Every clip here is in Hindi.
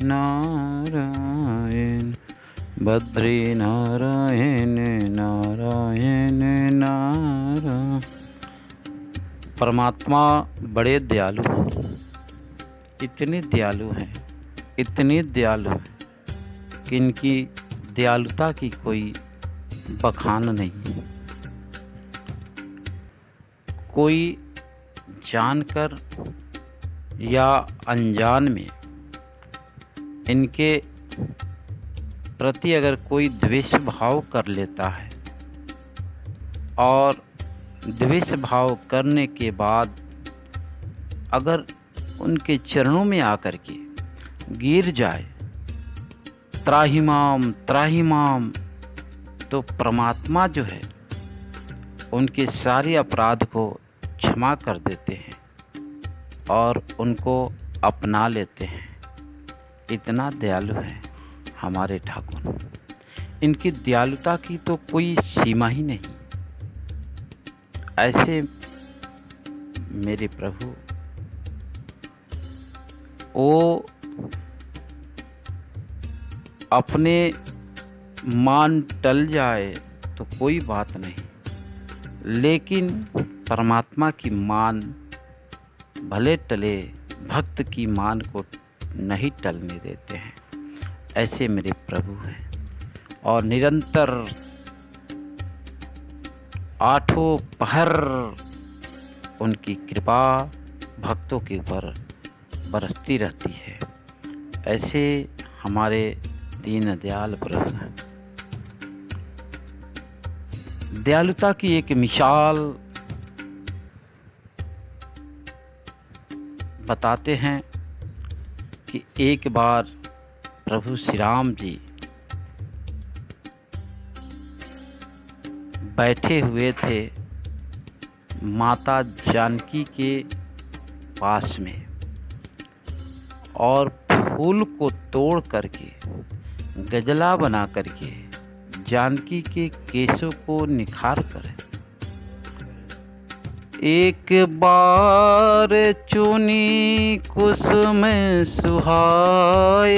नारायण, बद्री नारायण नारायण नारायण। परमात्मा बड़े दयालु हैं, इतने दयालु हैं, इतने दयालु हैं कि इनकी दयालुता की कोई बखान नहीं। कोई जानकर या अनजान में इनके प्रति अगर कोई द्वेष भाव कर लेता है और द्वेष भाव करने के बाद अगर उनके चरणों में आकर के गिर जाए, त्राहिमाम त्राहिमाम, तो परमात्मा जो है उनके सारे अपराध को क्षमा कर देते हैं और उनको अपना लेते हैं। इतना दयालु है हमारे ठाकुर। इनकी दयालुता की तो कोई सीमा ही नहीं। ऐसे मेरे प्रभु, वो अपने मान टल जाए तो कोई बात नहीं, लेकिन परमात्मा की मान भले टले, भक्त की मान को नहीं टलने देते हैं। ऐसे मेरे प्रभु हैं और निरंतर आठों पहर उनकी कृपा भक्तों के ऊपर बरसती रहती है। ऐसे हमारे दीन दयाल प्रभु हैं। दयालुता की एक मिसाल बताते हैं कि एक बार प्रभु श्री राम जी बैठे हुए थे माता जानकी के पास में और फूल को तोड़ करके गजला बना करके जानकी के केशों को निखार कर एक बार चुनी कुसुम सुहाए,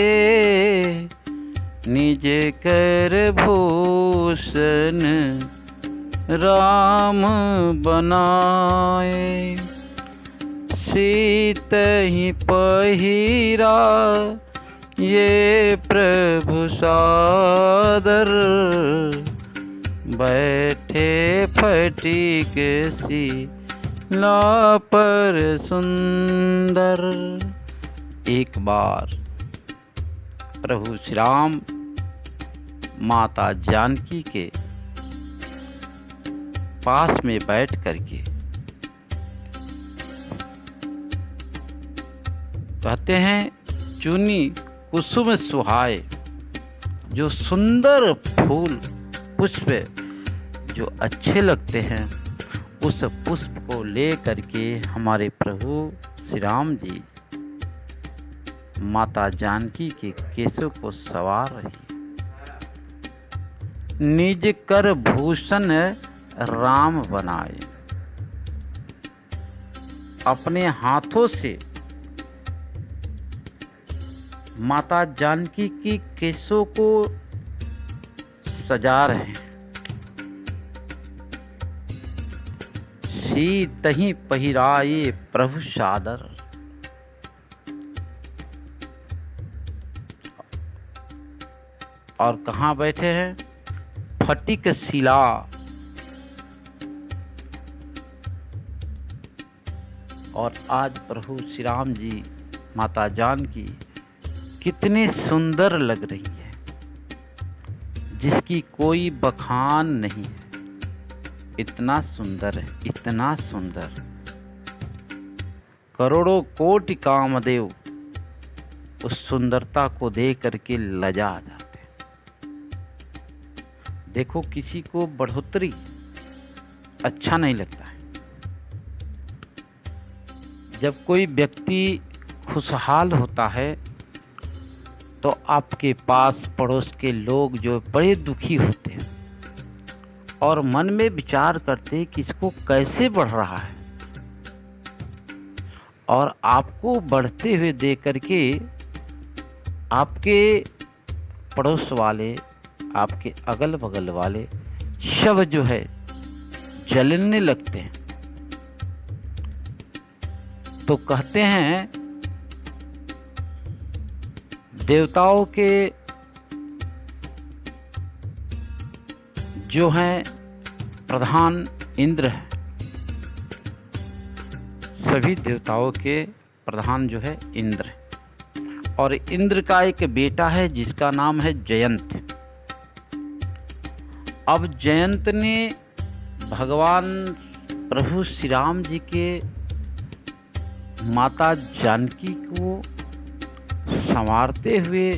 निज कर भूषण राम बनाए। सीत ही पहिरा ये प्रभु सादर, बैठे फटीक सी ला पर सुंदर। एक बार प्रभु श्री राम माता जानकी के पास में बैठ करके कहते हैं, चुनी कुसुम सुहाए, जो सुंदर फूल पुष्प जो अच्छे लगते हैं, उस पुष्प को ले करके हमारे प्रभु श्री राम जी माता जानकी के केशों को सवार रही। निज कर भूषण राम बनाए, अपने हाथों से माता जानकी की केशों को सजा रहे हैं। सीत ही पहिराए प्रभु सादर, और कहाँ बैठे हैं? फटिक शिला, और आज प्रभु श्री राम जी माता जानकी कितने सुंदर लग रही है, जिसकी कोई बखान नहीं है। इतना सुंदर है, इतना सुंदर। करोड़ों कोटि कामदेव उस सुंदरता को देख करके लजा जाते हैं। देखो, किसी को बढ़ोतरी अच्छा नहीं लगता है। जब कोई व्यक्ति खुशहाल होता है तो आपके पास पड़ोस के लोग जो बड़े दुखी होते हैं और मन में विचार करते कि इसको कैसे बढ़ रहा है, और आपको बढ़ते हुए देख करके आपके पड़ोस वाले, आपके अगल बगल वाले शव जो है जलने लगते हैं, तो कहते हैं देवताओं के जो हैं प्रधान इंद्र है, सभी देवताओं के प्रधान जो है इंद्र है, और इंद्र का एक बेटा है जिसका नाम है जयंत। अब जयंत ने भगवान प्रभु श्री राम जी के माता जानकी को संवारते हुए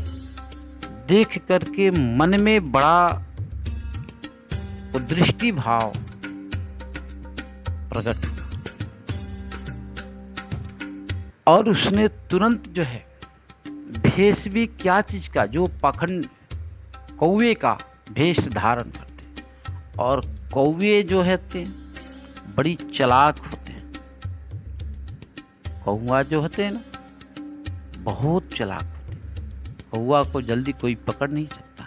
देख करके मन में बड़ा उद्दृष्टि भाव प्रकट हुआ, और उसने तुरंत जो है भेष भी क्या चीज का, जो पाखंड कौवे का भेष धारण करते, और कौवे जो होते हैं बड़ी चालाक होते हैं। कौवा जो होते हैं ना बहुत चालाक होते हैं, कौवा को जल्दी कोई पकड़ नहीं सकता,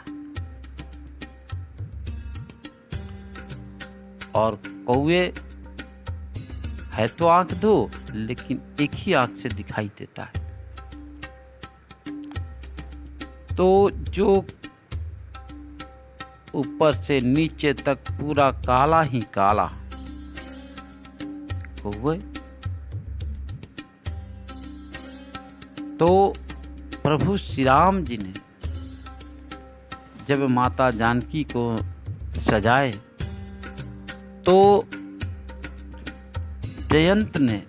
और कौवे है तो आंख दो लेकिन एक ही आंख से दिखाई देता है। तो जो ऊपर से नीचे तक पूरा काला ही काला कौवे, तो प्रभु श्री राम जी ने जब माता जानकी को सजाए तो जयंत ने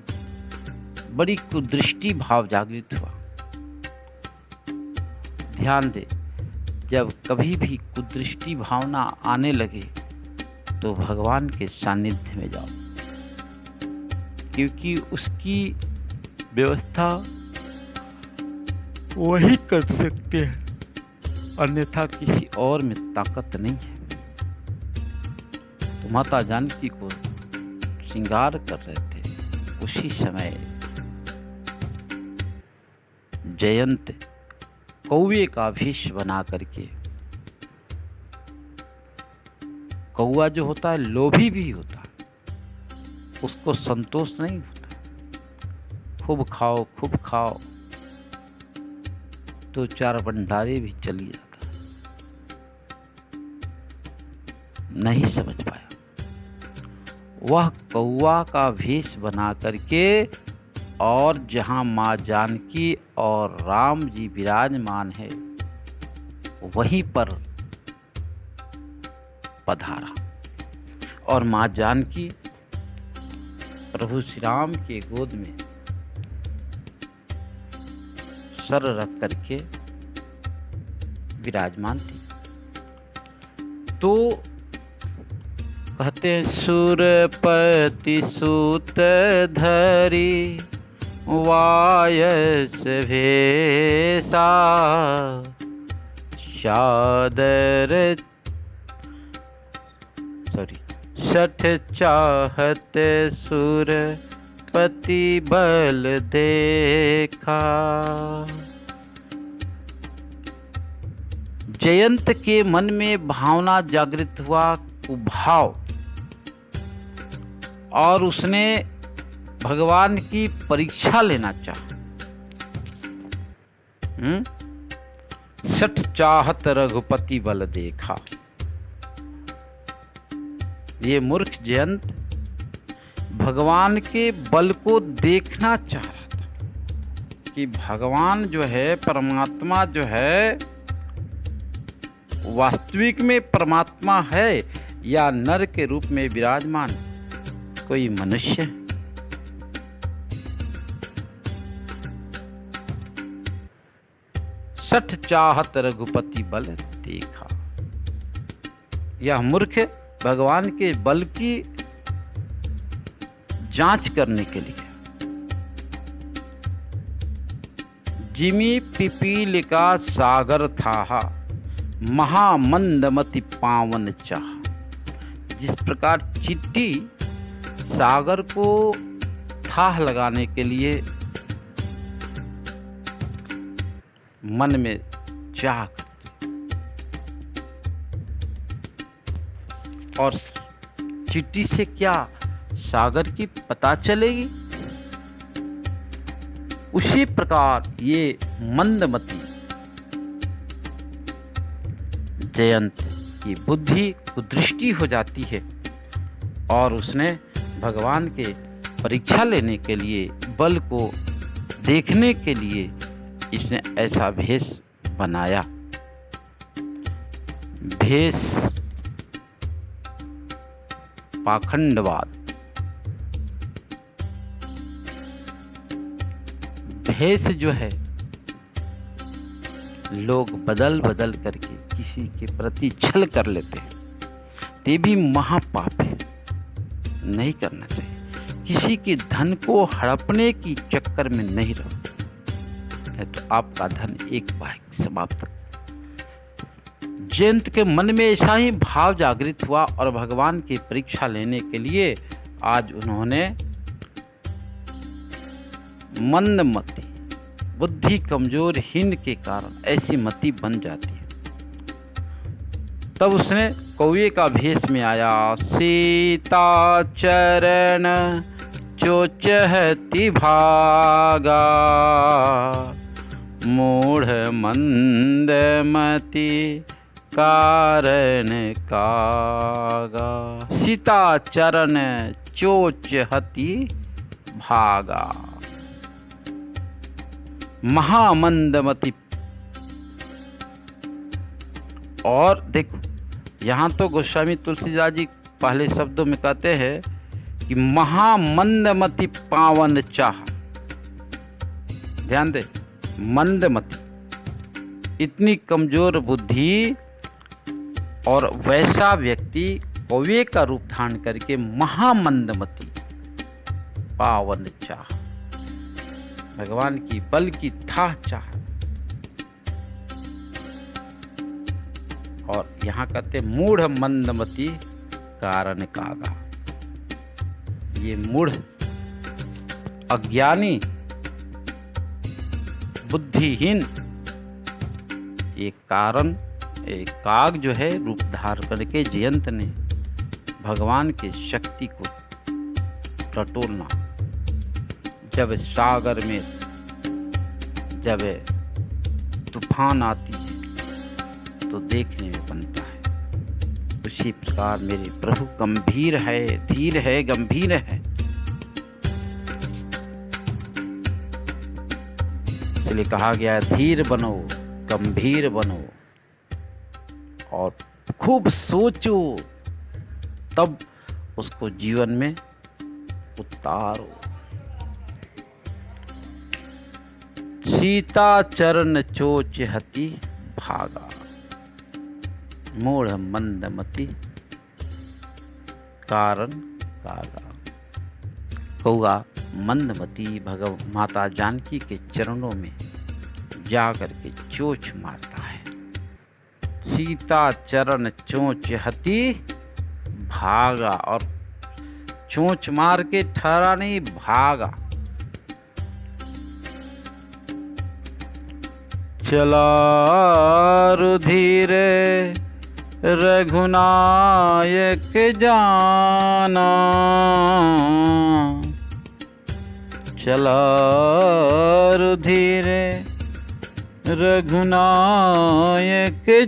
बड़ी कुदृष्टि भाव जागृत हुआ। ध्यान दे, जब कभी भी कुदृष्टि भावना आने लगे तो भगवान के सानिध्य में जाओ, क्योंकि उसकी व्यवस्था वही कर सकते हैं, अन्यथा किसी और में ताकत नहीं है। तो माता जानकी को श्रृंगार कर रहे थे, उसी समय जयंत कौवे का भेष बना करके, कौवा जो होता है लोभी भी होता है, उसको संतोष नहीं होता, खूब खाओ तो चार भंडारे भी चली जाता, नहीं समझ पाया। वह कौवा का भेष बना करके और जहां माँ जानकी और राम जी विराजमान है वहीं पर पधारा, और माँ जानकी प्रभु श्री राम के गोद में सर रख करके विराजमान थी। तो कहते हैं सुरपति सूत धरी वायस भेषा, शादर सठ चाहत सुरपति बल देखा। जयंत के मन में भावना जागृत हुआ, कुभाव, और उसने भगवान की परीक्षा लेना चाहा। सठ चाहत रघुपति बल देखा। ये मूर्ख जयंत भगवान के बल को देखना चाह रहा था कि भगवान जो है, परमात्मा जो है, वास्तविक में परमात्मा है या नर के रूप में विराजमान कोई मनुष्य है। सठ चाहत रघुपति बल देखा। यह मूर्ख भगवान के बल की जांच करने के लिए जिमी पिपीलिका सागर था महामंदमति पावन चाह। जिस प्रकार चींटी सागर को थाह लगाने के लिए मन में चाह करते। और चींटी से क्या सागर की पता चलेगी? उसी प्रकार ये मंदमती जयंत की बुद्धि कुदृष्टि हो जाती है और उसने भगवान के परीक्षा लेने के लिए, बल को देखने के लिए इसने ऐसा भेष बनाया। भेष पाखंडवाद। भेष जो है लोग बदल बदल करके किसी के प्रति छल कर लेते हैं, ते भी महापाप है, नहीं करना चाहिए। किसी के धन को हड़पने की चक्कर में नहीं रहो, है तो आपका धन एक बार समाप्त। जयंत के मन में ऐसा ही भाव जागृत हुआ और भगवान की परीक्षा लेने के लिए आज उन्होंने मंदमती, बुद्धि कमजोर हीन के कारण ऐसी मति बन जाती है। तब उसने कौवे का भेष में आया। सीता चरण चोचहति भागा, मूढ़ मंदमति कारण कागा। सीता चरण चोचहति भागा, महामंदमति। और देखो यहाँ तो गोस्वामी तुलसीदास जी पहले शब्दों में कहते हैं कि महामंदमति पावन चाह। ध्यान दे, मंदमति, इतनी कमजोर बुद्धि और वैसा व्यक्ति कौवे का रूप धारण करके महामंदमति पावन चाह, भगवान की बल की था चाह। और यहाँ कहते मूढ़ मंदमति कारण कागा। ये मूढ़, अज्ञानी, बुद्धिहीन एक कारण, एक काग जो है रूप धार करके जयंत ने भगवान के शक्ति को टटोलना। जब सागर में जब तूफान आती है तो देखने में बनता है। उसी प्रकार मेरे प्रभु गंभीर है, धीर है, गंभीर है। इसलिए कहा गया धीर बनो, गंभीर बनो और खूब सोचो, तब उसको जीवन में उतारो। सीता चरण चोचहति भागा, मूढ़ मंदमति कारण कागा। कौआ मंदमती भगव माता जानकी के चरणों में जाकर के चोंच मारता है। सीता चरण चोचहति भागा, और चोंच मार के ठहरा नहीं, भागा। चला रुधिर रघुनायक जाना, चला रुधिर रघुनायक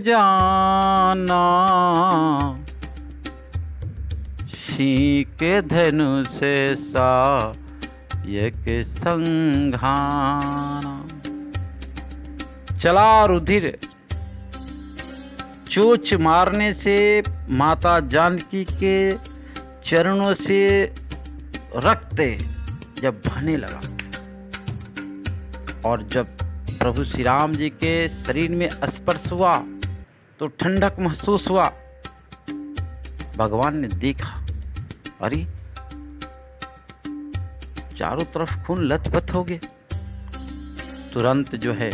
जाना, शीक धनु से सायक संघाना। चला रुधिर, चोंच मारने से माता जानकी के चरणों से रक्त जब बहने लगा और जब प्रभु श्री राम जी के शरीर में स्पर्श हुआ तो ठंडक महसूस हुआ। भगवान ने देखा, अरे चारों तरफ खून लथपथ हो गए। तुरंत जो है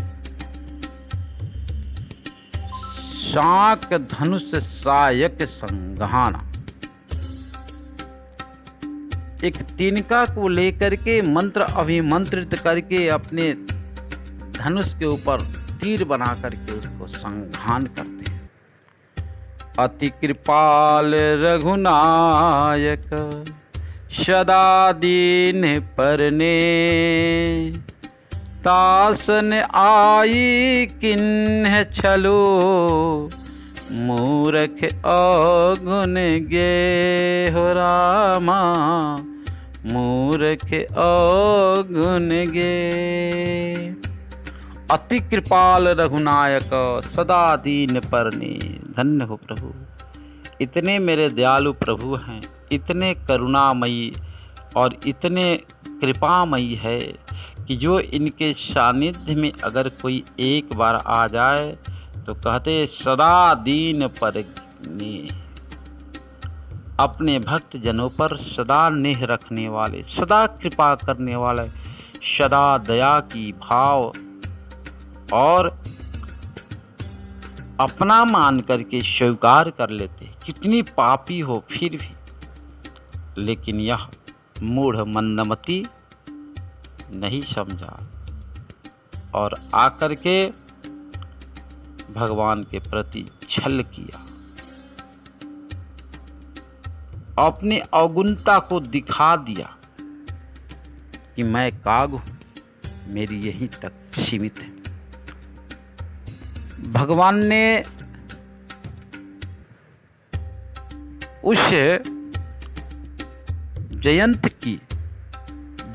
शाक धनुष सायक संघाना, एक तिनका को लेकर के मंत्र अभिमंत्रित करके अपने धनुष के ऊपर तीर बना करके उसको संघान करते हैं। अति कृपाल रघुनायक सदा दीन परने, तासन आई किन्ह छलो मूरख अवगुण गे हो रामा, मूरख अवगुण गे। अति कृपाल रघुनायक सदा दीन परने। धन्य हो प्रभु, इतने मेरे दयालु प्रभु हैं, इतने करुणामयी और इतने कृपामयी है कि जो इनके सानिध्य में अगर कोई एक बार आ जाए तो कहते सदा दीन परने। अपने भक्त जनों पर सदा नेह रखने वाले, सदा कृपा करने वाले, सदा दया की भाव और अपना मान करके स्वीकार कर लेते। कितनी पापी हो फिर भी, लेकिन यह मूढ़ मंदमती नहीं समझा और आकर के भगवान के प्रति छल किया, अपने अवगुणता को दिखा दिया कि मैं काग हूं, मेरी यहीं तक सीमित है। भगवान ने उस जयंत की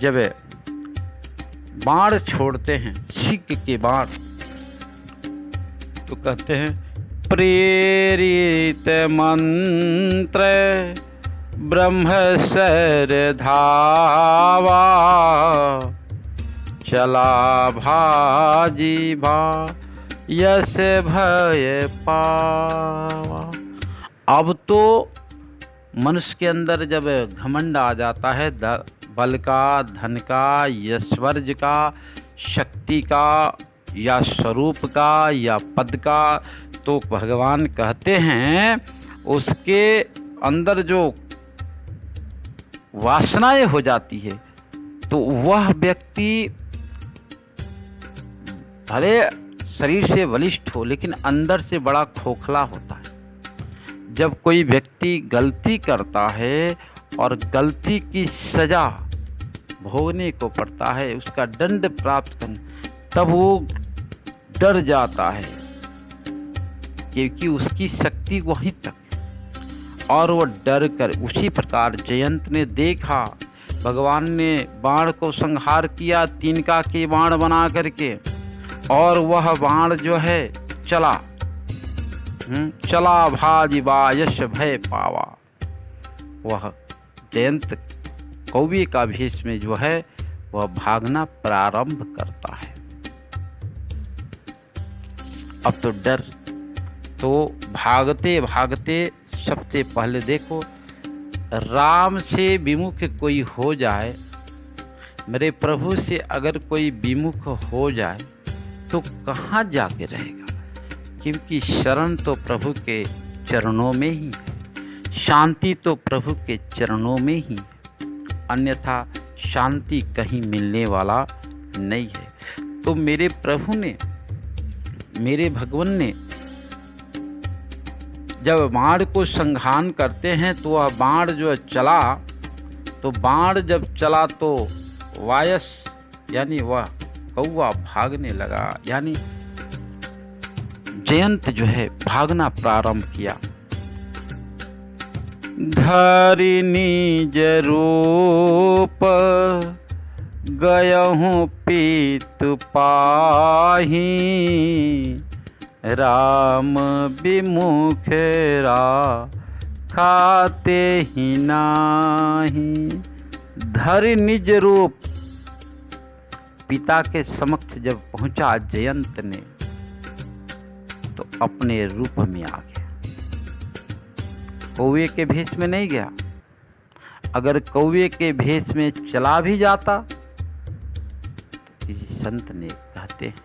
जब बाण छोड़ते हैं, सिक्क के बाण, तो कहते हैं प्रेरित मंत्र ब्रह्म सर धावा, चला भाजी भा यस भय पावा। अब तो मनुष्य के अंदर जब घमंड आ जाता है, बल का, धन का, ऐश्वर्य का, शक्ति का या स्वरूप का या पद का, तो भगवान कहते हैं उसके अंदर जो वासनाएं हो जाती है तो वह व्यक्ति भले शरीर से बलिष्ठ हो लेकिन अंदर से बड़ा खोखला होता है। जब कोई व्यक्ति गलती करता है और गलती की सजा भोगने को पड़ता है, उसका दंड प्राप्त करना, तब वो डर जाता है क्योंकि उसकी शक्ति वहीं तक है और वो डर कर। उसी प्रकार जयंत ने देखा, भगवान ने बाण को संहार किया तिनका के बाण बना करके, और वह बाण जो है चला भाजी बायश भय पावा। वह जयंत कौवे का भेष में जो है वह भागना प्रारंभ करता है। अब तो डर, तो भागते भागते सबसे पहले देखो, राम से विमुख कोई हो जाए, मेरे प्रभु से अगर कोई विमुख हो जाए तो कहाँ जाके रहेगा, क्योंकि शरण तो प्रभु के चरणों में ही है, शांति तो प्रभु के चरणों में ही है, अन्यथा शांति कहीं मिलने वाला नहीं है। तो मेरे प्रभु ने, मेरे भगवान ने जब बाण को संघान करते हैं तो वह बाण जो चला, तो बाण जब चला तो वायस यानी वह कौवा भागने लगा, यानी जयंत जो है भागना प्रारंभ किया। धरि निज रूप गयहूँ पीतु पाही, राम विमुख खाते ही नाही। धरि निज रूप, पिता के समक्ष जब पहुंचा जयंत ने तो अपने रूप में आ गया, कौवे के भेष में नहीं गया। अगर कौवे के भेष में चला भी जाता, किसी संत ने कहते हैं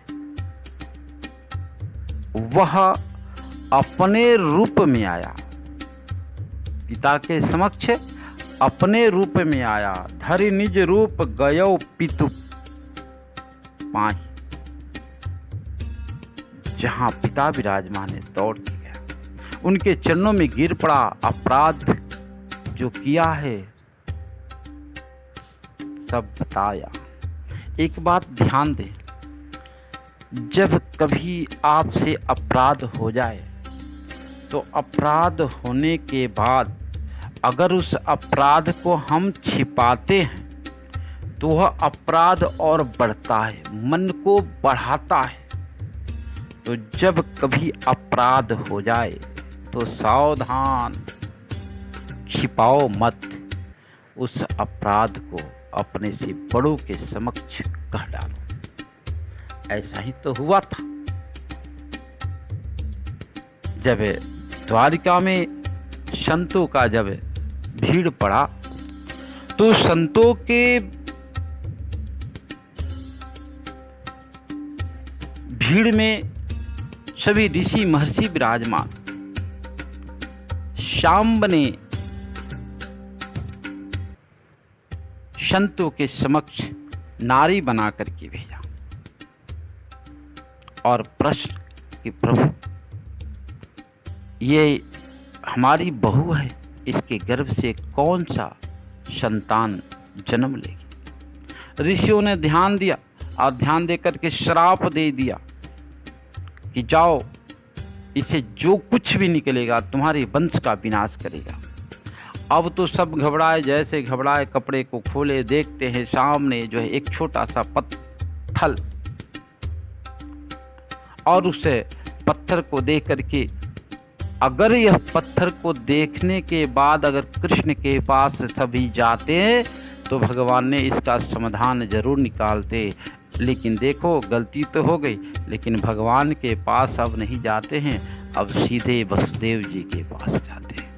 वह अपने रूप में आया, पिता के समक्ष अपने रूप में आया। धरि निज रूप गयो पितु पाही, जहां पिता विराजमान है दौड़ के गया, उनके चरणों में गिर पड़ा, अपराध जो किया है सब बताया। एक बात ध्यान दें, जब कभी आपसे अपराध हो जाए तो अपराध होने के बाद अगर उस अपराध को हम छिपाते हैं तो वह अपराध और बढ़ता है, मन को बढ़ाता है। तो जब कभी अपराध हो जाए तो सावधान, छिपाओ मत, उस अपराध को अपने से बड़ों के समक्ष कह डालो। ऐसा ही तो हुआ था जब द्वारिका में संतों का जब भीड़ पड़ा तो संतों के भीड़ में सभी ऋषि महर्षि विराजमान, शांब ने संतों के समक्ष नारी बना करके भेजा और प्रश्न कि प्रभु, ये हमारी बहू है, इसके गर्भ से कौन सा संतान जन्म लेगी? ऋषियों ने ध्यान दिया और ध्यान देकर के श्राप दे दिया कि जाओ, इसे जो कुछ भी निकलेगा तुम्हारे वंश का विनाश करेगा। अब तो सब घबराए, जैसे घबराए कपड़े को खोले, देखते हैं सामने जो है एक छोटा सा पत्थर, और उस पत्थर को देख करके, अगर यह पत्थर को देखने के बाद अगर कृष्ण के पास सभी जाते हैं तो भगवान ने इसका समाधान जरूर निकालते। लेकिन देखो, गलती तो हो गई, लेकिन भगवान के पास अब नहीं जाते हैं, अब सीधे वसुदेव जी के पास जाते हैं।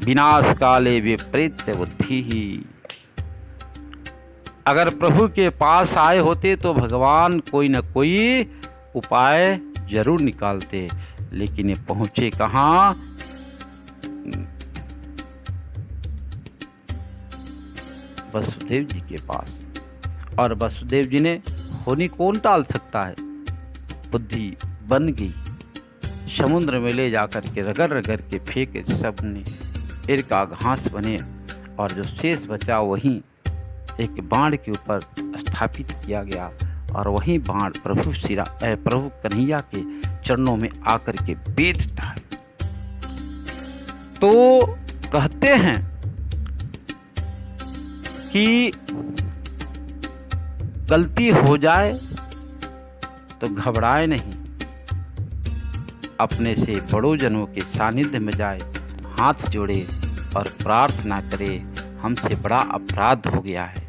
विनाश काले विपरीत बुद्धि ही। अगर प्रभु के पास आए होते तो भगवान कोई न कोई उपाय जरूर निकालते, लेकिन ये पहुंचे कहां? वसुदेव जी के पास। और वसुदेव जी ने होनी कौन टाल सकता है? बुद्धि बन गई, समुद्र में ले जाकर के रगड़ रगड़ के फेंके, सबने इरका घास बने, और जो शेष बचा वहीं एक बाण के ऊपर स्थापित किया गया, और वहीं बाण प्रभु कन्हैया के चरणों में आकर के बेधता है। तो कहते हैं कि गलती हो जाए तो घबराए नहीं, अपने से बड़ों जनों के सानिध्य में जाए, हाथ जोड़े और प्रार्थना करे, हमसे बड़ा अपराध हो गया है,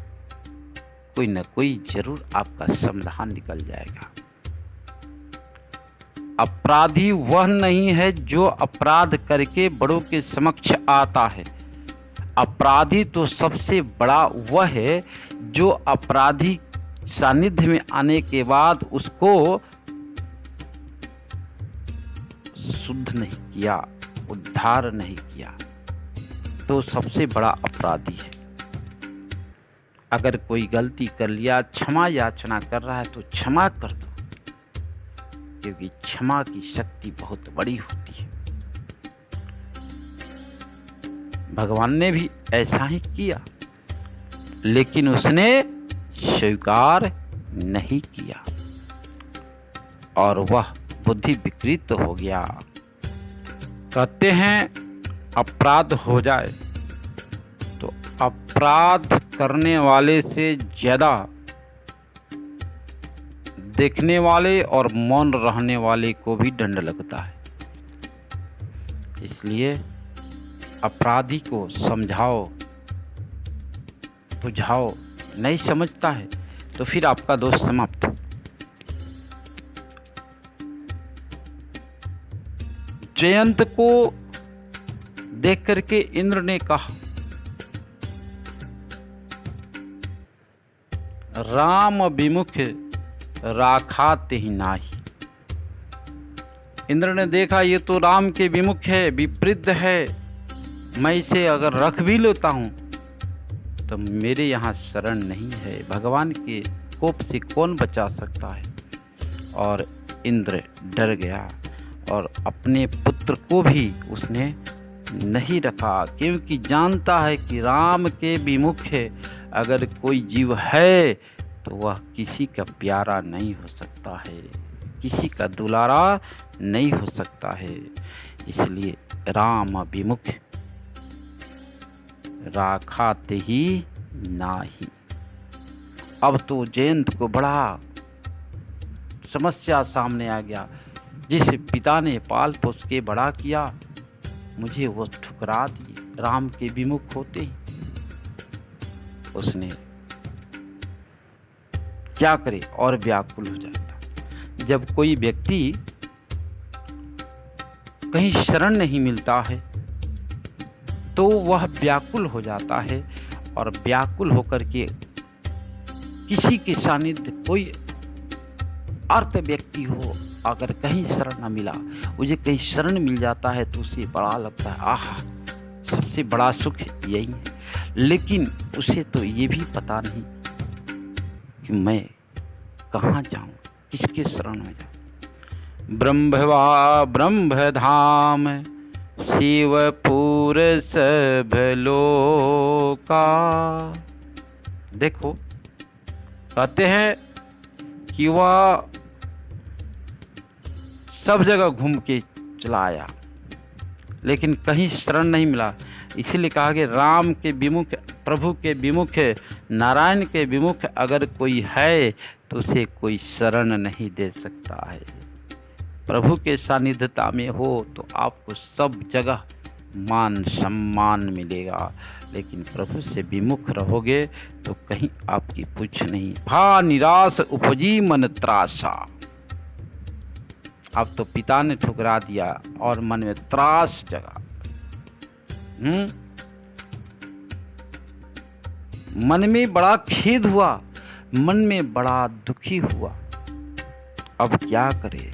कोई न कोई जरूर आपका समाधान निकल जाएगा। अपराधी वह नहीं है जो अपराध करके बड़ों के समक्ष आता है। अपराधी तो सबसे बड़ा वह है जो अपराधी सानिध्य में आने के बाद उसको शुद्ध नहीं किया, उद्धार नहीं किया, तो सबसे बड़ा अपराधी है। अगर कोई गलती कर लिया, क्षमा याचना कर रहा है तो क्षमा कर दो, क्योंकि क्षमा की शक्ति बहुत बड़ी होती है। भगवान ने भी ऐसा ही किया, लेकिन उसने स्वीकार नहीं किया और वह बुद्धि विकृत हो गया। कहते हैं अपराध हो जाए तो अपराध करने वाले से ज्यादा देखने वाले और मौन रहने वाले को भी दंड लगता है। इसलिए अपराधी को समझाओ, बुझाओ, नहीं समझता है तो फिर आपका दोष समाप्त। जयंत को देख करके इंद्र ने कहा, राम विमुख राखात ही नाही। इंद्र ने देखा ये तो राम के विमुख है, विपरीत है, मैं इसे अगर रख भी लेता हूं तो मेरे यहाँ शरण नहीं है। भगवान के कोप से कौन बचा सकता है? और इंद्र डर गया और अपने पुत्र को भी उसने नहीं रखा, क्योंकि जानता है कि राम के विमुख अगर कोई जीव है तो वह किसी का प्यारा नहीं हो सकता है, किसी का दुलारा नहीं हो सकता है। इसलिए राम विमुख राखाते ही नाही। अब तो जयंत को बड़ा समस्या सामने आ गया। जिस पिता ने पाल पोस के बड़ा किया, मुझे वो ठुकरा दिए राम के विमुख होते ही। उसने क्या करे और व्याकुल हो जाता। जब कोई व्यक्ति कहीं शरण नहीं मिलता है तो वह व्याकुल हो जाता है, और व्याकुल होकर के किसी के सानिध्य, कोई अर्थ व्यक्ति हो, अगर कहीं शरण न मिला, मुझे कहीं शरण मिल जाता है तो उसे बड़ा लगता है, आह सबसे बड़ा सुख यही है। लेकिन उसे तो ये भी पता नहीं कि मैं कहाँ जाऊं, किसके शरण में जाऊं। ब्रह्मवा ब्रह्म धाम शिवपुर सब लोका। देखो कहते हैं कि वह सब जगह घूम के चला आया, लेकिन कहीं शरण नहीं मिला। इसीलिए कहा कि राम के विमुख, प्रभु के विमुख, नारायण के विमुख अगर कोई है तो उसे कोई शरण नहीं दे सकता है। प्रभु के सानिध्यता में हो तो आपको सब जगह मान सम्मान मिलेगा, लेकिन प्रभु से विमुख रहोगे तो कहीं आपकी पूछ नहीं। भा निराश उपजी मन त्रासा। अब तो पिता ने ठुकरा दिया और मन में त्रास जगा। मन में बड़ा खेद हुआ, मन में बड़ा दुखी हुआ। अब क्या करे।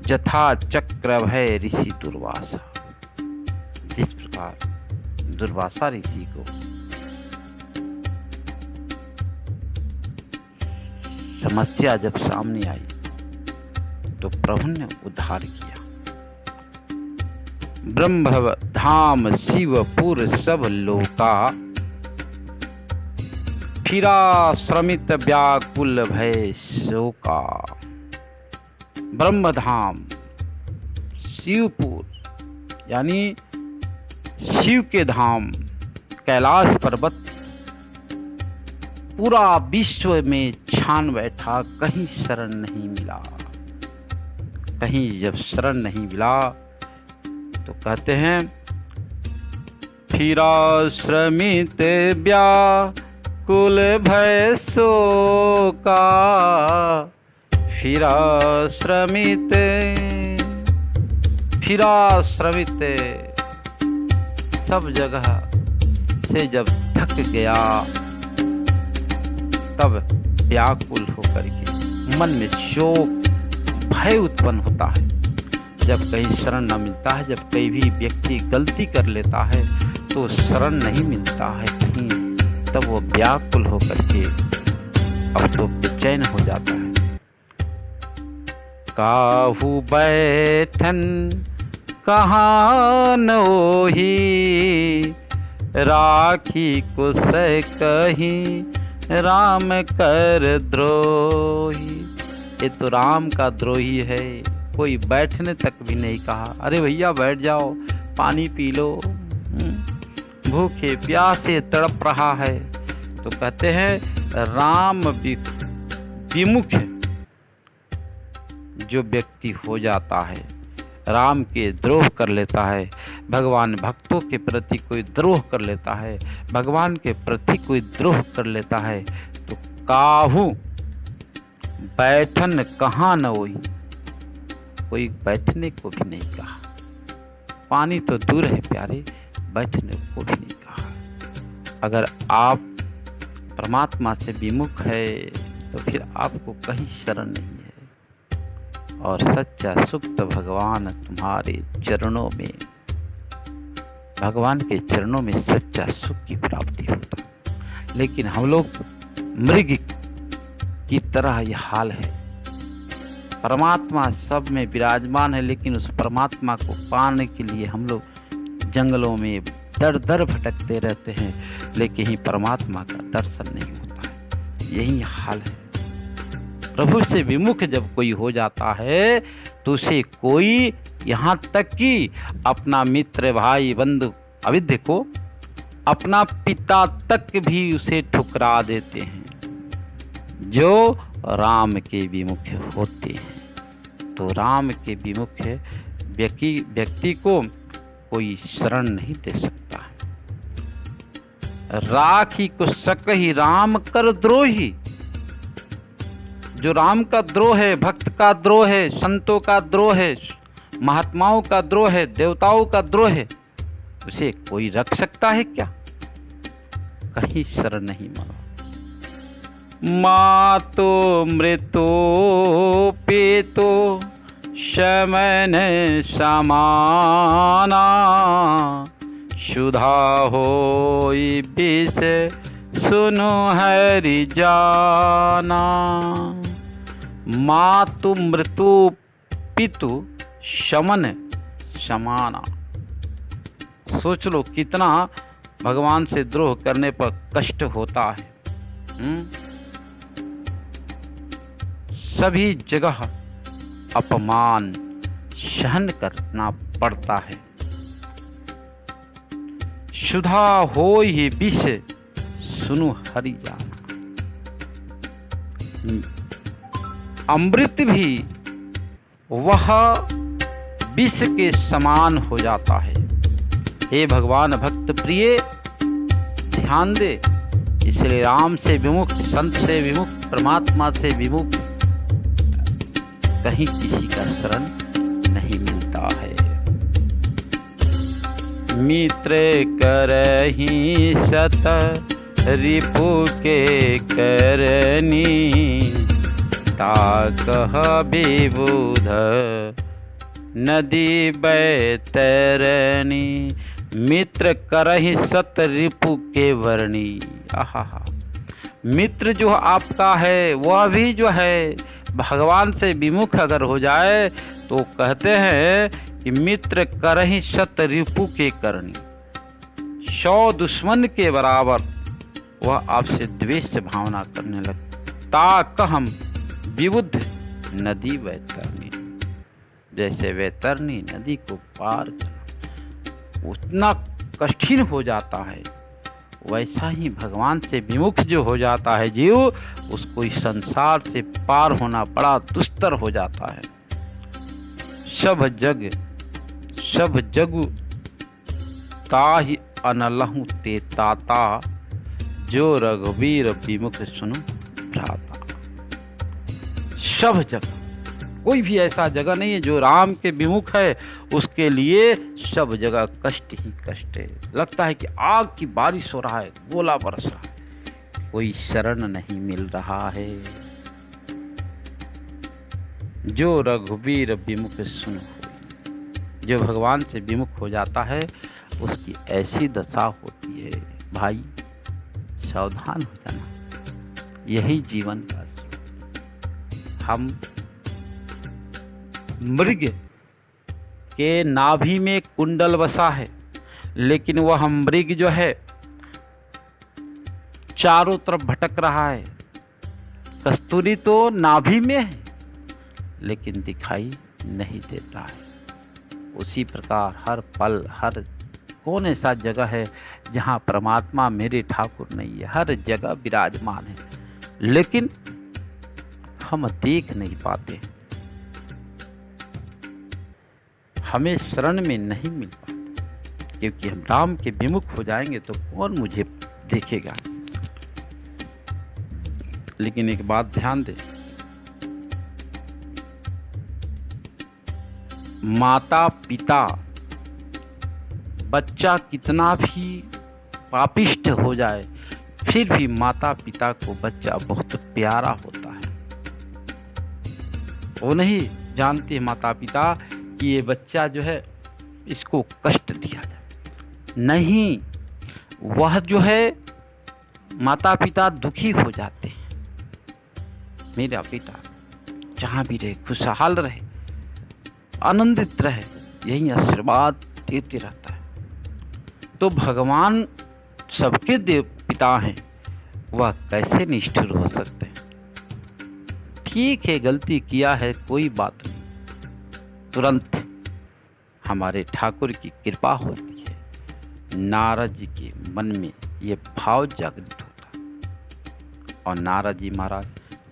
जथा चक्र भय ऋषि दुर्वासा। जिस प्रकार दुर्वासा ऋषि को समस्या जब सामने आई तो प्रभु ने उद्धार किया। ब्रह्म धाम शिवपुर सब लोका, फिरा श्रमित व्याकुल भय शोका। ब्रह्म धाम शिवपुर यानी शिव के धाम कैलाश पर्वत पूरा विश्व में छान बैठा, कहीं शरण नहीं मिला। कहीं जब शरण नहीं मिला तो कहते हैं फिरा श्रमित व्याकुल भय शोका। फिरा श्रमित सब जगह से जब थक गया तब व्याकुल होकर के मन में शोक भय उत्पन्न होता है। जब कहीं शरण न मिलता है, जब कोई भी व्यक्ति गलती कर लेता है तो शरण नहीं मिलता है कहीं, तब वो व्याकुल होकर के अब तो बेचैन हो जाता है। काहू बैठन कहाँ नोही, राखी को सह कहीं राम कर द्रोही। ये तो राम का द्रोही है, कोई बैठने तक भी नहीं कहा। अरे भैया बैठ जाओ, पानी पी लो, भूखे प्यासे तड़प रहा है। तो कहते हैं राम विमुख जो व्यक्ति हो जाता है, राम के द्रोह कर लेता है, भगवान भक्तों के प्रति कोई द्रोह कर लेता है, भगवान के प्रति कोई द्रोह कर लेता है, तो काहू बैठन कहाँ न होई, कोई बैठने को भी नहीं कहा। पानी तो दूर है प्यारे, बैठने को भी नहीं कहा। अगर आप परमात्मा से विमुख है तो फिर आपको कहीं शरण नहीं है, और सच्चा सुख तो भगवान तुम्हारे चरणों में, भगवान के चरणों में सच्चा सुख की प्राप्ति होता है। लेकिन हम लोग मृग की तरह यह हाल है, परमात्मा सब में विराजमान है, लेकिन उस परमात्मा को पाने के लिए हम लोग जंगलों में दर दर भटकते रहते हैं, लेकिन ही परमात्मा का दर्शन नहीं होता है। यही हाल है। प्रभु से विमुख जब कोई हो जाता है तो उसे कोई, यहाँ तक कि अपना मित्र, भाई, बंधु, अविद्य को, अपना पिता तक भी उसे ठुकरा देते हैं जो राम के विमुख होते हैं। तो राम के विमुख व्यक्ति को कोई शरण नहीं दे सकता है। राखी को सकहि राम कर द्रोही। जो राम का द्रोह है, भक्त का द्रोह है, संतों का द्रोह है, महात्माओं का द्रोह है, देवताओं का द्रोह है, उसे कोई रख सकता है क्या? कहीं शरण नहीं मांगा। मातो मृतो पेतो शमन समाना, शुधा होई विष सुनो हरि जाना। मातु मृत्यु पितु शमन समाना। सोच लो कितना भगवान से द्रोह करने पर कष्ट होता है। सभी जगह अपमान सहन करना पड़ता है। शुधा होय ही विष सुनु हरि जाना। अमृत भी वह विष के समान हो जाता है। हे भगवान भक्त प्रिय, ध्यान दे। इसलिए राम से विमुख, संत से विमुख, परमात्मा से विमुख कहीं किसी का शरण नहीं मिलता है। मित्र करहि सत रिपु के करनी, ताकह विबुध नदी बैतरनी। मित्र करहि सत रिपु के वर्णी। आहा, मित्र जो आपका है वह भी जो है भगवान से विमुख अगर हो जाए तो कहते हैं कि मित्र करहि सत रिपु के करनी। 100 दुश्मन के बराबर वह आपसे द्वेष भावना करने लगता। ताकहम विबुद्ध नदी वैतरणी। जैसे वैतरणी नदी को पार करना उतना कठिन हो जाता है, वैसा ही भगवान से विमुख जो हो जाता है जीव, उसको इस संसार से पार होना बड़ा दुस्तर हो जाता है। सब जग ताहि अनलहु ते ताता, जो रघुवीर विमुख सुनु भ्राता। सब जगह, कोई भी ऐसा जगह नहीं है जो राम के विमुख है उसके लिए सब जगह कष्ट ही कष्ट है। लगता है कि आग की बारिश हो रहा है, गोला बरस रहा है, कोई शरण नहीं मिल रहा है। जो रघुवीर विमुख सुन, जो भगवान से विमुख हो जाता है उसकी ऐसी दशा होती है। भाई सावधान हो जाना, यही जीवन का सुख। हम मृग के नाभि में कुंडल बसा है, लेकिन वह मृग जो है चारों तरफ भटक रहा है। कस्तूरी तो नाभि में है लेकिन दिखाई नहीं देता है। उसी प्रकार हर पल, हर कौन ऐसा जगह है जहाँ परमात्मा मेरे ठाकुर नहीं है? हर जगह विराजमान है, लेकिन हम देख नहीं पाते, हमें शरण में नहीं मिल पाता, क्योंकि हम राम के विमुख हो जाएंगे तो कौन मुझे देखेगा। लेकिन एक बात ध्यान दे, माता पिता, बच्चा कितना भी पापिष्ट हो जाए फिर भी माता पिता को बच्चा बहुत प्यारा होता है। वो नहीं जानते माता पिता कि ये बच्चा जो है इसको कष्ट दिया जाए। नहीं, वह जो है माता पिता दुखी हो जाते हैं, मेरा बेटा जहाँ भी रहे खुशहाल रहे, आनंदित रहे, यही आशीर्वाद देते रहता है। तो भगवान सबके देव पिता हैं, वह कैसे निष्ठुर हो सकते हैं? ठीक है, गलती किया है, कोई बात नहीं, तुरंत हमारे ठाकुर की कृपा होती है, नारद जी के मन में ये भाव जागृत होता। और नारद जी महाराज,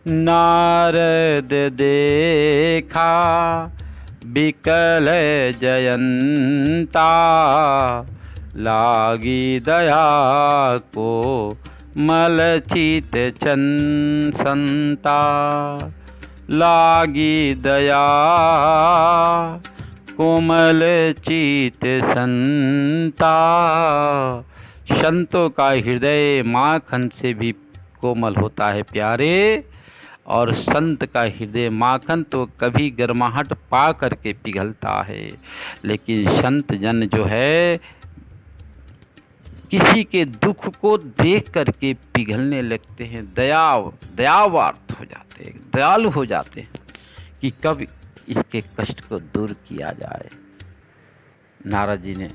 नारद देखा बिकल जयंता, लागी दया को मलचित चंसंता, लागी दया कोमल चित संता। संतों का हृदय माखन से भी कोमल होता है प्यारे, और संत का हृदय माखन तो कभी गर्माहट पा करके पिघलता है, लेकिन संत जन जो है किसी के दुख को देख करके पिघलने लगते हैं, दयावार्थ हो जाते हैं, दयालु हो जाते हैं कि कब इसके कष्ट को दूर किया जाए। नारद जी ने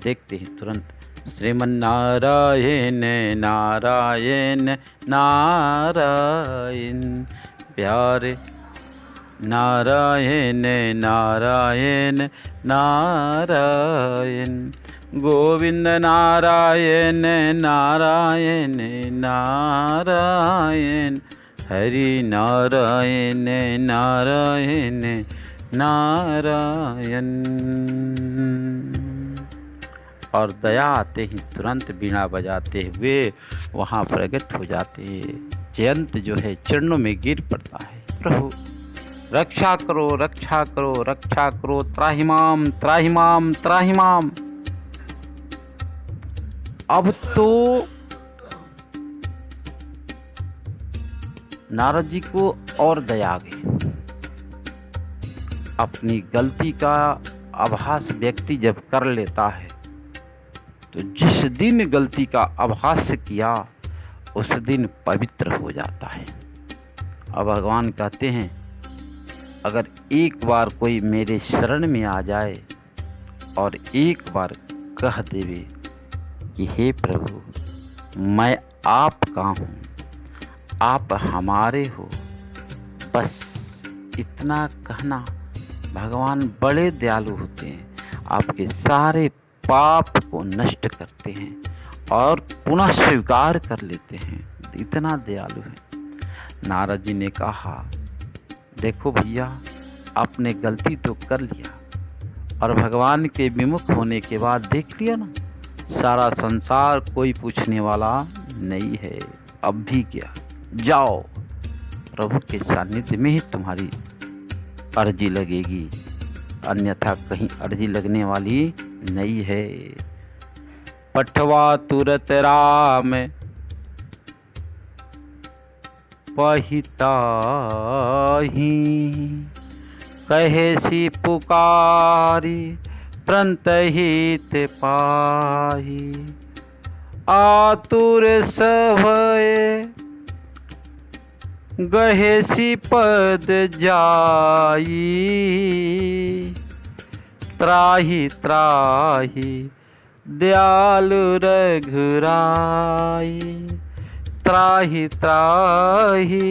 देखते ही तुरंत श्रीमन नारायण नारायण नारायण, प्यारे नारायण नारायण नारायण, गोविंद नारायण नारायण नारायण, हरि नारायण नारायण नारायण। और दया आते ही तुरंत बीणा बजाते हुए वहाँ प्रकट हो जाते हैं। जयंत जो है चरणों में गिर पड़ता है, प्रभु रक्षा करो रक्षा करो रक्षा करो, त्राहिमाम त्राहिमाम त्राहिमाम। अब तो नारद जी को और दया आ गई। अपनी गलती का आभास व्यक्ति जब कर लेता है तो जिस दिन गलती का आभास किया उस दिन पवित्र हो जाता है। अब भगवान कहते हैं अगर एक बार कोई मेरे शरण में आ जाए और एक बार कह देवे कि हे प्रभु मैं आपका हूँ, आप हमारे हो, बस इतना कहना। भगवान बड़े दयालु होते हैं, आपके सारे पाप को नष्ट करते हैं और पुनः स्वीकार कर लेते हैं, इतना दयालु है। नारद जी ने कहा देखो भैया, आपने गलती तो कर लिया और भगवान के विमुख होने के बाद देख लिया ना, सारा संसार कोई पूछने वाला नहीं है। अब भी क्या, जाओ प्रभु के सानिध्य में ही तुम्हारी अर्जी लगेगी, अन्यथा कहीं अर्जी लगने वाली नहीं है। पठवा तुरत राम पहिताही, कहे सी पुकारी प्रंत हित पाही। आतुर सभय गहे सी पद जाई, त्राहि त्राहि दयालु रघुराई, त्राहि त्राहि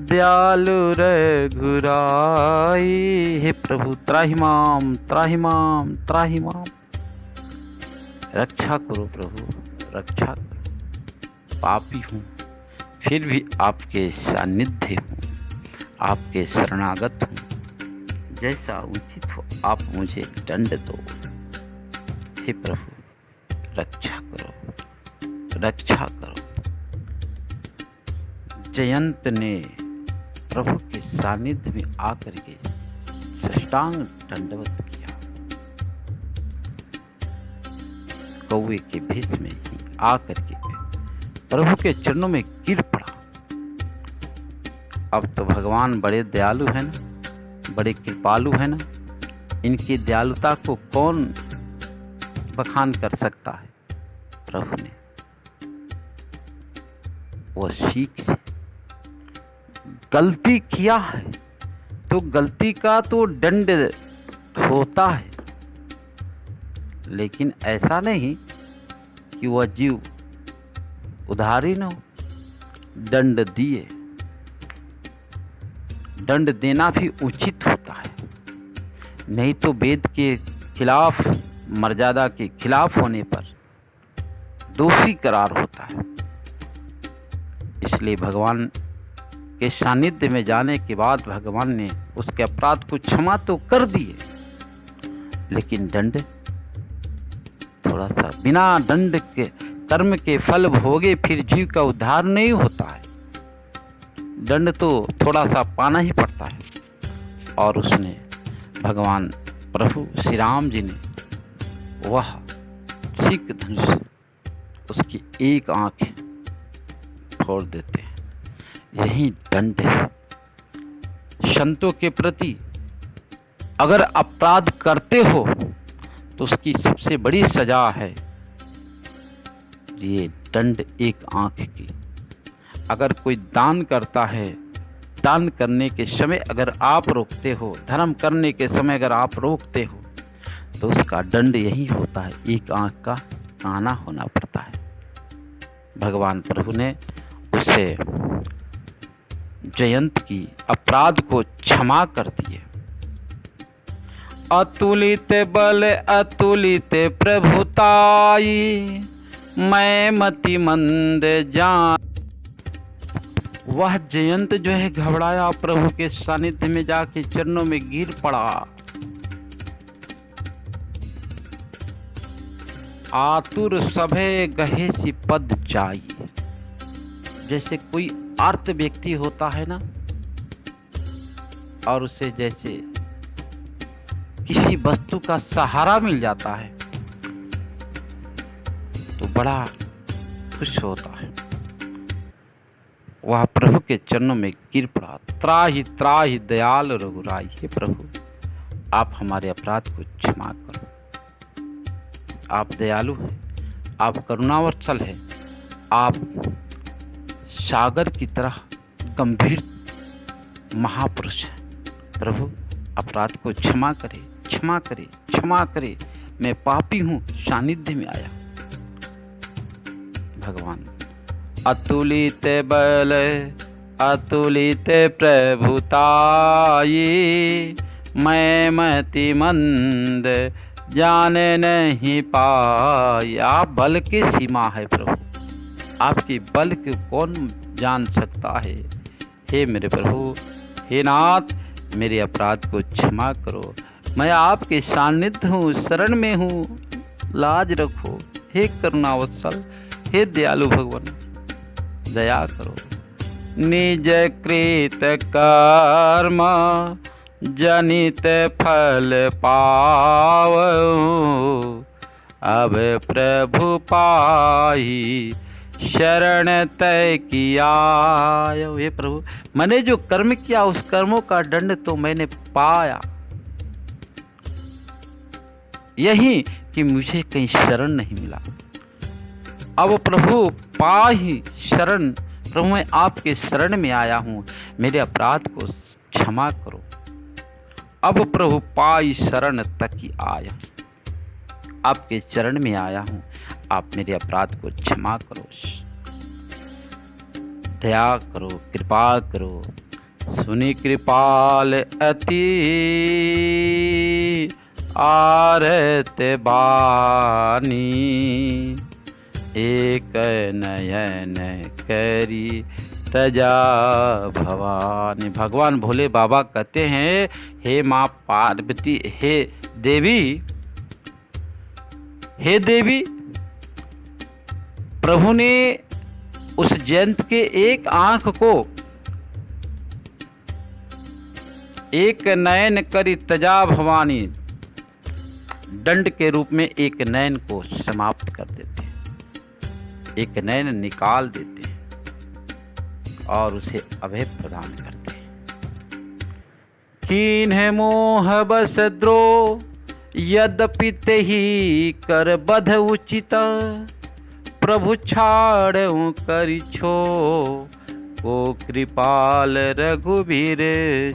दयालु रघुराई। हे प्रभु त्राहिमाम त्राहिमाम त्राहिमाम, रक्षा करो प्रभु रक्षा करो। पापी हूँ फिर भी आपके सानिध्य हूँ, आपके शरणागत हूँ, जैसा उचित हो आप मुझे दंड दो। हे प्रभु रक्षा करो रक्षा करो। जयंत ने प्रभु के सानिध्य में आकर के साष्टांग दंडवत किया, कौवे के भेष में ही आकर के प्रभु के चरणों में गिर पड़ा। अब तो भगवान बड़े दयालु है ना, बड़े कृपालु है ना, इनकी दयालुता को कौन बखान कर सकता है। प्रभु ने वो सीख से गलती किया है तो गलती का तो दंड होता है, लेकिन ऐसा नहीं कि वह जीव उधार ही न हो। दंड दिए, दंड देना भी उचित होता है, नहीं तो वेद के खिलाफ, मर्यादा के खिलाफ होने पर दोषी करार होता है। इसलिए भगवान के सानिध्य में जाने के बाद भगवान ने उसके अपराध को क्षमा तो कर दिए, लेकिन दंड थोड़ा सा, बिना दंड के कर्म के फल भोगे फिर जीव का उद्धार नहीं होता है। दंड तो थोड़ा सा पाना ही पड़ता है। और उसने भगवान प्रभु श्री राम जी ने वह सिख धनुष उसकी एक आंख फोड़ देते हैं। यही दंड है। संतों के प्रति अगर अपराध करते हो तो उसकी सबसे बड़ी सजा है ये दंड एक आंख की। अगर कोई दान करता है, दान करने के समय अगर आप रोकते हो, धर्म करने के समय अगर आप रोकते हो, तो उसका दंड यही होता है, एक आंख का काना होना पड़ता है। भगवान प्रभु ने उसे जयंत की अपराध को क्षमा कर दिए। अतुलित बल अतुलित प्रभुताई, मैं मति मंद जान। वह जयंत जो है घबराया, प्रभु के सानिध्य में जाके चरणों में गिर पड़ा। आतुर सभे गहे सी पद जाई। जैसे कोई आर्त व्यक्ति होता है ना, और उसे जैसे किसी वस्तु का सहारा मिल जाता है तो बड़ा खुश होता है। वह प्रभु के चरणों में गिर पड़ा। त्राहि त्राहि दयाल रघुराई। हे प्रभु, आप हमारे अपराध को क्षमा करो। आप दयालु हैं, आप करुणावत्सल हैं, आप सागर की तरह गंभीर महापुरुष हैं। प्रभु, अपराध को क्षमा करे, क्षमा करे, क्षमा करे। मैं पापी हूं, सानिध्य में आया। भगवान अतुलित बल अतुलित प्रभुताई, मैं मति मंद जाने नहीं पाई। आप बल की सीमा है प्रभु, आपके बल को कौन जान सकता है। हे मेरे प्रभु, हे नाथ, मेरे अपराध को क्षमा करो। मैं आपके सानिध्य हूँ, शरण में हूँ, लाज रखो। हे करुणावत्सल, हे दयालु भगवान, दया करो। निज कृत कर्म जनित फल पावो, अब प्रभु पाही शरण तय किया। हे प्रभु, मैंने जो कर्म किया उस कर्मों का दंड तो मैंने पाया, यही कि मुझे कहीं शरण नहीं मिला। अब प्रभु पाही शरण, प्रभु मैं आपके शरण में आया हूँ, मेरे अपराध को क्षमा करो। अब प्रभु पाई शरण तक ही आया, आपके चरण में आया हूँ, आप मेरे अपराध को क्षमा करो, दया करो, कृपा करो। सुनी कृपाल अति आरत बानी, एक नयन करी तजा भवानी। भगवान भोले बाबा कहते हैं, हे माँ पार्वती, हे देवी, हे देवी, प्रभु ने उस जयंत के एक आंख को एक नयन करी तजा भवानी, दंड के रूप में एक नयन को समाप्त कर देते हैं, एक नयन निकाल देते हैं और उसे अभय प्रदान करते हैं। कीन्ह मोह बस द्रोह यद्यपि तेहि कर बध उचित, प्रभु छाड़ऊ करि छो को कृपाल रघुवीर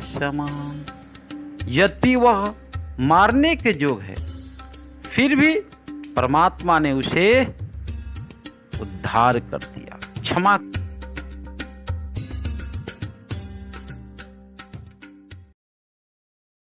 समान। यद्यपि वह मारने के जोग है, फिर भी परमात्मा ने उसे उद्धार कर दिया, क्षमा